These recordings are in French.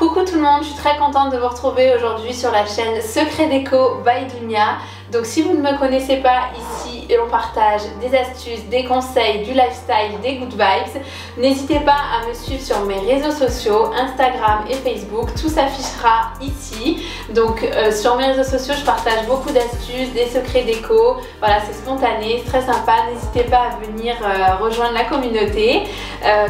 Coucou tout le monde, je suis très contente de vous retrouver aujourd'hui sur la chaîne Secret Déco by Dunia. Donc si vous ne me connaissez pas, ici on partage des astuces, des conseils, du lifestyle, des good vibes. N'hésitez pas à me suivre sur mes réseaux sociaux, Instagram et Facebook, tout s'affichera ici. Donc sur mes réseaux sociaux, je partage beaucoup d'astuces, des secrets déco. Voilà, c'est spontané, c'est très sympa. N'hésitez pas à venir rejoindre la communauté.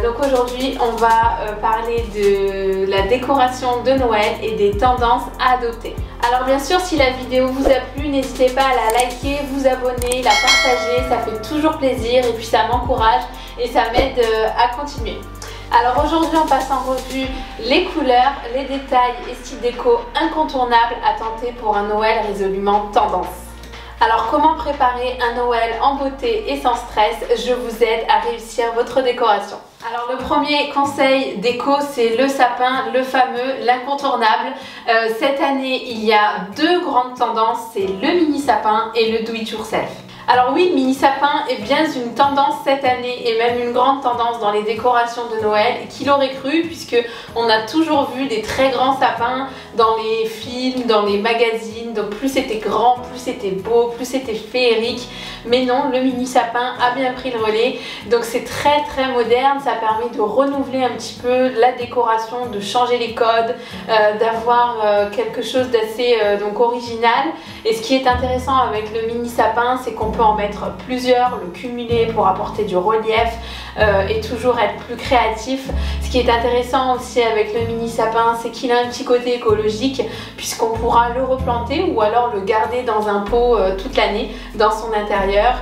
Donc aujourd'hui, on va parler de la décoration de Noël et des tendances à adopter. Alors bien sûr, si la vidéo vous a plu, n'hésitez pas à la liker, vous abonner, la partager, ça fait toujours plaisir et puis ça m'encourage et ça m'aide à continuer. Alors aujourd'hui, on passe en revue les couleurs, les détails et styles déco incontournables à tenter pour un Noël résolument tendance. Alors comment préparer un Noël en beauté et sans stress? Je vous aide à réussir votre décoration. Alors le premier conseil déco, c'est le sapin, le fameux, l'incontournable. Cette année, il y a deux grandes tendances, c'est le mini sapin et le do it yourself. Alors oui, mini sapin est bien une tendance cette année et même une grande tendance dans les décorations de Noël. Qui l'aurait cru, puisque on a toujours vu des très grands sapins dans les films, dans les magazines. Donc plus c'était grand, plus c'était beau, plus c'était féerique. Mais non, le mini sapin a bien pris le relais. Donc c'est très moderne, ça permet de renouveler un petit peu la décoration, de changer les codes, d'avoir quelque chose d'assez original. Et ce qui est intéressant avec le mini sapin, c'est qu'on peut en mettre plusieurs, le cumuler pour apporter du relief et toujours être plus créatif. Ce qui est intéressant aussi avec le mini sapin, c'est qu'il a un petit côté écologique puisqu'on pourra le replanter ou alors le garder dans un pot toute l'année dans son intérieur.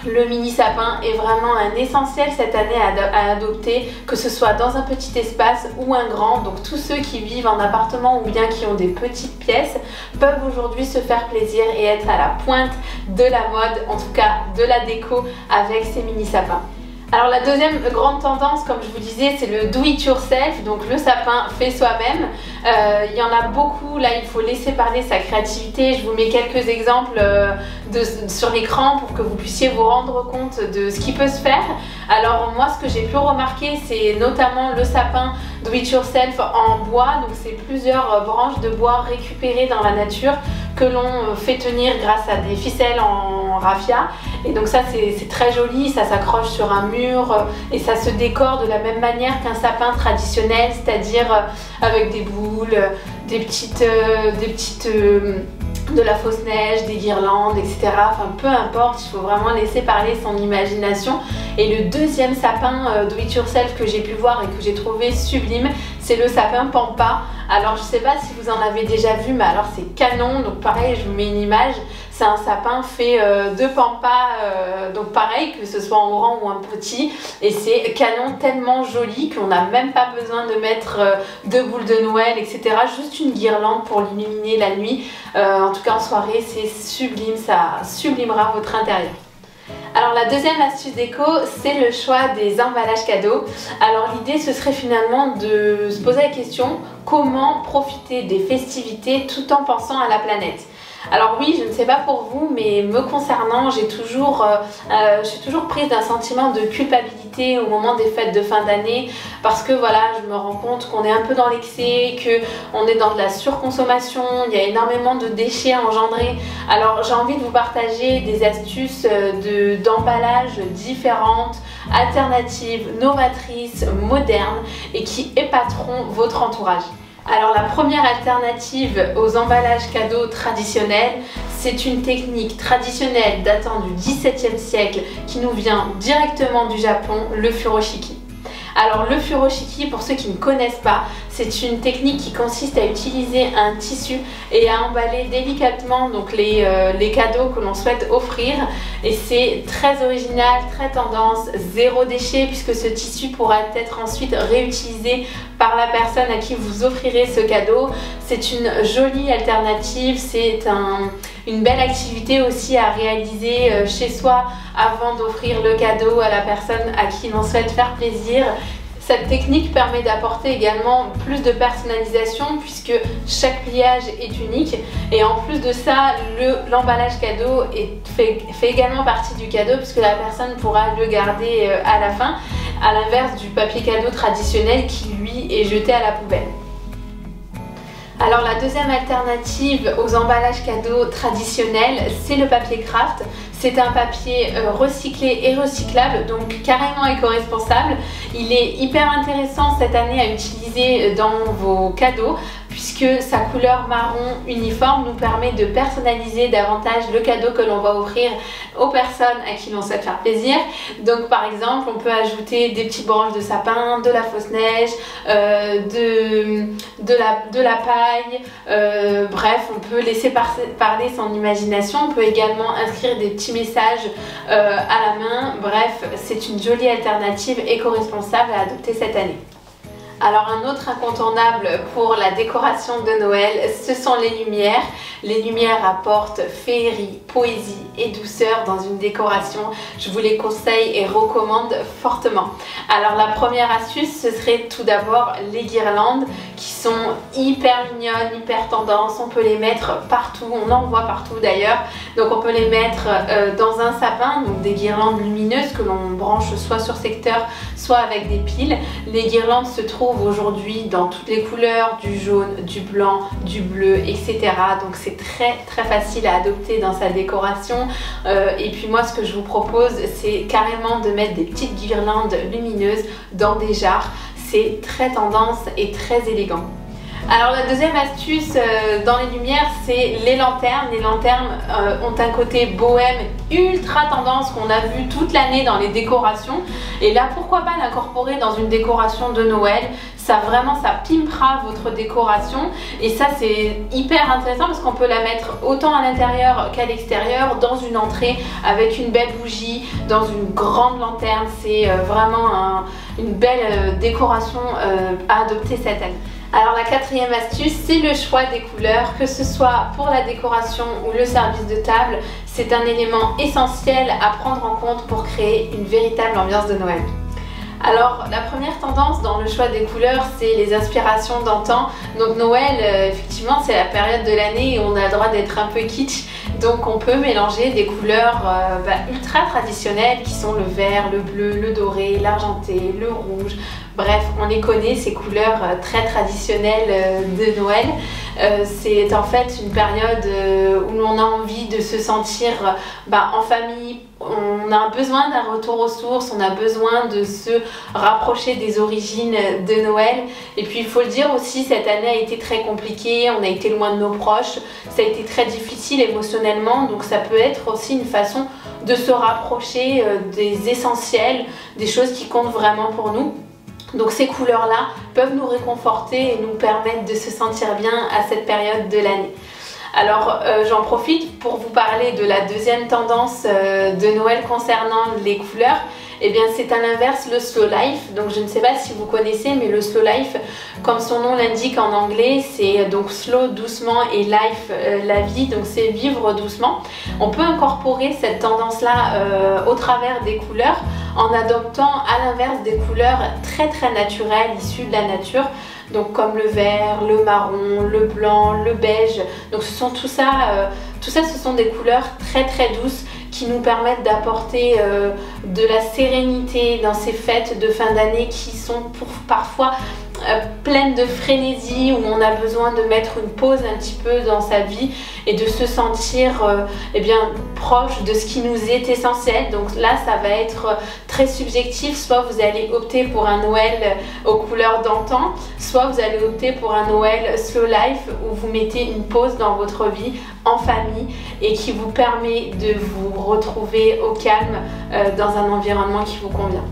Le mini sapin est vraiment un essentiel cette année à adopter, que ce soit dans un petit espace ou un grand. Donc tous ceux qui vivent en appartement ou bien qui ont des petites pièces peuvent aujourd'hui se faire plaisir et être à la pointe de la mode, en tout cas de la déco avec ces mini sapins. Alors la deuxième grande tendance, comme je vous disais, c'est le do it yourself, donc le sapin fait soi-même. Il y en a beaucoup, là il faut laisser parler sa créativité. Je vous mets quelques exemples sur l'écran pour que vous puissiez vous rendre compte de ce qui peut se faire. Alors moi, ce que j'ai pu remarquer, c'est notamment le sapin do it yourself en bois. Donc c'est plusieurs branches de bois récupérées dans la nature que l'on fait tenir grâce à des ficelles en raffia. Et donc ça c'est très joli, ça s'accroche sur un mur et ça se décore de la même manière qu'un sapin traditionnel, c'est-à-dire avec des boules, de la fausse neige, des guirlandes, etc. Enfin peu importe, il faut vraiment laisser parler son imagination. Et le deuxième sapin do it yourself que j'ai pu voir et que j'ai trouvé sublime, c'est le sapin Pampa. Alors je sais pas si vous en avez déjà vu, mais alors c'est canon. Donc pareil, je vous mets une image. C'est un sapin fait de pampa, donc pareil, que ce soit en grand ou en petit. Et c'est canon, tellement joli qu'on n'a même pas besoin de mettre de boules de Noël, etc. Juste une guirlande pour l'illuminer la nuit. En tout cas en soirée, c'est sublime, ça sublimera votre intérieur. Alors la deuxième astuce déco, c'est le choix des emballages cadeaux. Alors l'idée, ce serait finalement de se poser la question, comment profiter des festivités tout en pensant à la planète? Alors oui, je ne sais pas pour vous, mais me concernant, je suis toujours prise d'un sentiment de culpabilité au moment des fêtes de fin d'année, parce que voilà, je me rends compte qu'on est un peu dans l'excès, qu'on est dans de la surconsommation, il y a énormément de déchets engendrés. Alors j'ai envie de vous partager des astuces d'emballage différentes, alternatives, novatrices, modernes et qui épateront votre entourage. Alors la première alternative aux emballages cadeaux traditionnels, c'est une technique traditionnelle datant du XVIIe siècle qui nous vient directement du Japon, le furoshiki. Alors le furoshiki, pour ceux qui ne connaissent pas, c'est une technique qui consiste à utiliser un tissu et à emballer délicatement donc les cadeaux que l'on souhaite offrir. Et c'est très original, très tendance, zéro déchet puisque ce tissu pourra être ensuite réutilisé par la personne à qui vous offrirez ce cadeau. C'est une jolie alternative, c'est une belle activité aussi à réaliser chez soi avant d'offrir le cadeau à la personne à qui l'on souhaite faire plaisir. Cette technique permet d'apporter également plus de personnalisation puisque chaque pliage est unique et en plus de ça, l'emballage cadeau fait également partie du cadeau puisque la personne pourra le garder à la fin, à l'inverse du papier cadeau traditionnel qui lui est jeté à la poubelle. Alors la deuxième alternative aux emballages cadeaux traditionnels, c'est le papier craft. C'est un papier recyclé et recyclable, donc carrément éco-responsable. Il est hyper intéressant cette année à utiliser dans vos cadeaux puisque sa couleur marron uniforme nous permet de personnaliser davantage le cadeau que l'on va offrir aux personnes à qui l'on souhaite faire plaisir. Donc par exemple, on peut ajouter des petites branches de sapin, de la fausse neige, de la paille, bref, on peut laisser parler son imagination. On peut également inscrire des petits messages à la main. Bref, c'est une jolie alternative éco-responsable à adopter cette année. Alors un autre incontournable pour la décoration de Noël, ce sont les lumières. Les lumières apportent féerie, poésie et douceur dans une décoration. Je vous les conseille et recommande fortement. Alors la première astuce, ce serait tout d'abord les guirlandes qui sont hyper mignonnes, hyper tendance. On peut les mettre partout, on en voit partout d'ailleurs. Donc on peut les mettre dans un sapin, donc des guirlandes lumineuses que l'on branche soit sur secteur, soit avec des piles. Les guirlandes se trouvent aujourd'hui dans toutes les couleurs, du jaune, du blanc, du bleu, etc. Donc c'est très facile à adopter dans sa décoration. Et puis moi ce que je vous propose, c'est carrément de mettre des petites guirlandes lumineuses dans des jarres. C'est très tendance et très élégant. Alors la deuxième astuce dans les lumières, c'est les lanternes. Les lanternes ont un côté bohème ultra tendance qu'on a vu toute l'année dans les décorations. Et là, pourquoi pas l'incorporer dans une décoration de Noël? Ça pimpera votre décoration. Et ça, c'est hyper intéressant parce qu'on peut la mettre autant à l'intérieur qu'à l'extérieur, dans une entrée, avec une belle bougie, dans une grande lanterne. C'est vraiment une belle décoration à adopter cette année. Alors la quatrième astuce, c'est le choix des couleurs, que ce soit pour la décoration ou le service de table. C'est un élément essentiel à prendre en compte pour créer une véritable ambiance de Noël. Alors la première tendance dans le choix des couleurs, c'est les inspirations d'antan. Donc Noël, effectivement, c'est la période de l'année où on a le droit d'être un peu kitsch. Donc on peut mélanger des couleurs ultra traditionnelles qui sont le vert, le bleu, le doré, l'argenté, le rouge. Bref, on les connaît, ces couleurs très traditionnelles de Noël. C'est en fait une période où l'on a envie de se sentir en famille. On a besoin d'un retour aux sources, on a besoin de se rapprocher des origines de Noël. Et puis il faut le dire aussi, cette année a été très compliquée, on a été loin de nos proches, ça a été très difficile émotionnellement, donc ça peut être aussi une façon de se rapprocher des essentiels, des choses qui comptent vraiment pour nous. Donc ces couleurs-là peuvent nous réconforter et nous permettre de se sentir bien à cette période de l'année. Alors j'en profite pour vous parler de la deuxième tendance de Noël concernant les couleurs. Eh bien c'est à l'inverse le slow life. Donc je ne sais pas si vous connaissez, mais le slow life, comme son nom l'indique en anglais, c'est donc slow, doucement, et life, la vie, donc c'est vivre doucement. On peut incorporer cette tendance-là au travers des couleurs en adoptant à l'inverse des couleurs très naturelles issues de la nature. Donc comme le vert, le marron, le blanc, le beige. Donc tout ça ce sont des couleurs très douces qui nous permettent d'apporter de la sérénité dans ces fêtes de fin d'année qui sont parfois pleines de frénésie, où on a besoin de mettre une pause un petit peu dans sa vie et de se sentir proche de ce qui nous est essentiel. Donc là ça va être très subjectif, soit vous allez opter pour un Noël aux couleurs d'antan, soit vous allez opter pour un Noël slow life où vous mettez une pause dans votre vie en famille et qui vous permet de vous retrouver au calme dans un environnement qui vous convient.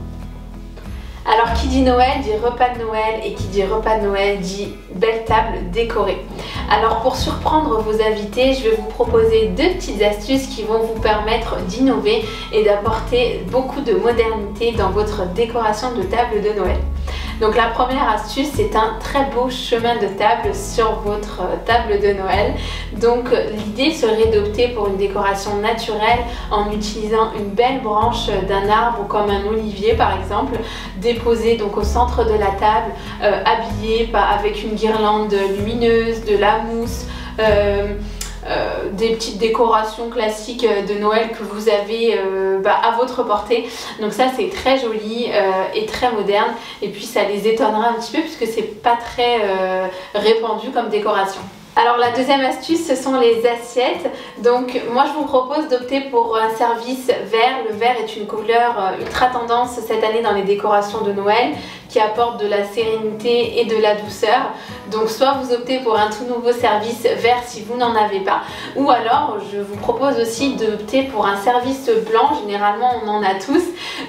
Alors qui dit Noël dit repas de Noël, et qui dit repas de Noël dit belle table décorée. Alors pour surprendre vos invités, je vais vous proposer deux petites astuces qui vont vous permettre d'innover et d'apporter beaucoup de modernité dans votre décoration de table de Noël. Donc la première astuce, c'est un très beau chemin de table sur votre table de Noël. Donc l'idée serait d'opter pour une décoration naturelle en utilisant une belle branche d'un arbre comme un olivier par exemple, déposée donc au centre de la table, habillée avec une guirlande lumineuse, de la mousse, des petites décorations classiques de Noël que vous avez à votre portée. Donc ça c'est très joli et très moderne, et puis ça les étonnera un petit peu puisque c'est pas très répandu comme décoration. Alors la deuxième astuce, ce sont les assiettes. Donc moi je vous propose d'opter pour un service vert. Le vert est une couleur ultra tendance cette année dans les décorations de Noël, qui apporte de la sérénité et de la douceur. Donc soit vous optez pour un tout nouveau service vert si vous n'en avez pas, ou alors je vous propose aussi d'opter pour un service blanc, généralement on en a tous,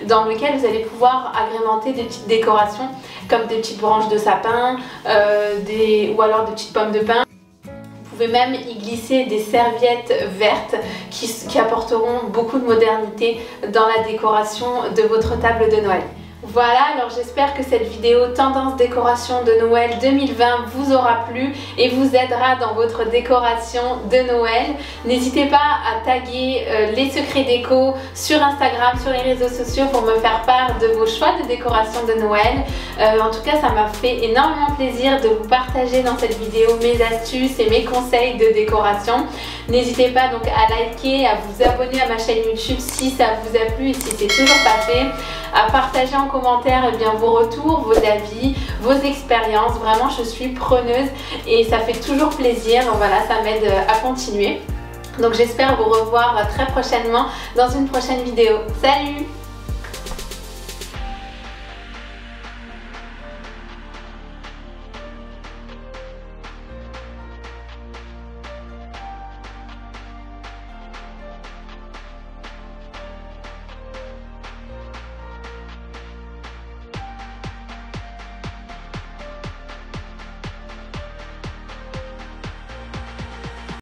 dans lequel vous allez pouvoir agrémenter des petites décorations comme des petites branches de sapin ou alors des petites pommes de pin. Vous pouvez même y glisser des serviettes vertes qui apporteront beaucoup de modernité dans la décoration de votre table de Noël. Voilà, alors j'espère que cette vidéo tendance décoration de Noël 2020 vous aura plu et vous aidera dans votre décoration de Noël. N'hésitez pas à taguer les secrets déco sur Instagram, sur les réseaux sociaux pour me faire part de vos choix de décoration de Noël. En tout cas, ça m'a fait énormément plaisir de vous partager dans cette vidéo mes astuces et mes conseils de décoration. N'hésitez pas donc à liker, à vous abonner à ma chaîne YouTube si ça vous a plu et si c'est toujours pas fait, à partager en commentaire vos retours, vos avis, vos expériences. Vraiment, je suis preneuse et ça fait toujours plaisir. Voilà, ça m'aide à continuer. Donc j'espère vous revoir très prochainement dans une prochaine vidéo. Salut!